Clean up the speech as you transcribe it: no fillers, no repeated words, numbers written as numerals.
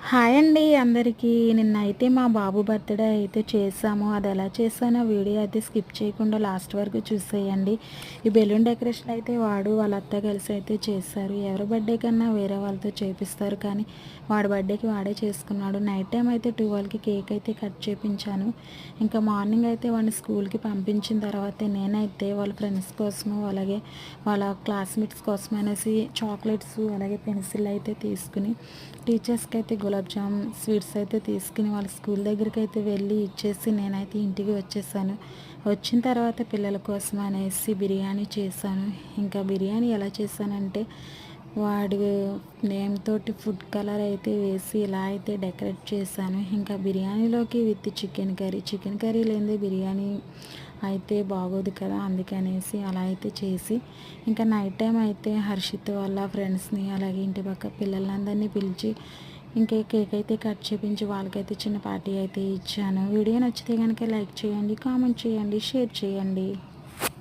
Hi అండి అందరికీ. నిన్నైతే మా బాబు బర్త్‌డే అయితే చేశాము. అది ఎలా చేశానో వీడియో అయితే స్కిప్ చేయకుండా లాస్ట్ వరకు చూసేయండి. ఈ బెలూన్ డెకరేషన్ అయితే వాడు వాళ్ళ అత్త కలిసి అయితే చేశారు. ఎవరి బర్త్‌డే కన్నా వేరే వాళ్ళతో చేపిస్తారు, కానీ వాడి బర్త్‌డేకి వాడే చేసుకున్నాడు. నైట్ టైం అయితే 12కి కేక్ అయితే కట్ చేపించాను. ఇంకా మార్నింగ్ అయితే వాడిని స్కూల్కి పంపించిన తర్వాత నేనైతే వాళ్ళ ఫ్రెండ్స్ కోసము, అలాగే వాళ్ళ క్లాస్మేట్స్ కోసం అనేసి చాక్లెట్స్ అలాగే పెన్సిల్ అయితే తీసుకుని టీచర్స్కి అయితే గులాబ్ జామ్ స్వీట్స్ అయితే తీసుకుని వాళ్ళ స్కూల్ దగ్గరికి అయితే వెళ్ళి ఇచ్చేసి నేనైతే ఇంటికి వచ్చేసాను. వచ్చిన తర్వాత పిల్లల కోసం అనేసి బిర్యానీ చేశాను. ఇంకా బిర్యానీ ఎలా చేశానంటే వాడు నేమ్ తోటి ఫుడ్ కలర్ అయితే వేసి ఇలా అయితే డెకరేట్ చేశాను. ఇంకా బిర్యానీలోకి విత్ చికెన్ కర్రీ లేనిదే బిర్యానీ అయితే బాగోదు కదా, అందుకనేసి అలా అయితే చేసి ఇంకా నైట్ టైం అయితే హర్షిత్ వాళ్ళ ఫ్రెండ్స్ని అలాగే ఇంటి పక్క పిల్లలందరినీ పిలిచి ఇంకా కేక్ అయితే కట్ చేపించి వాళ్ళకైతే చిన్న పార్టీ అయితే ఇచ్చాను. వీడియో నచ్చితే కనుక లైక్ చేయండి, కామెంట్ చేయండి, షేర్ చేయండి.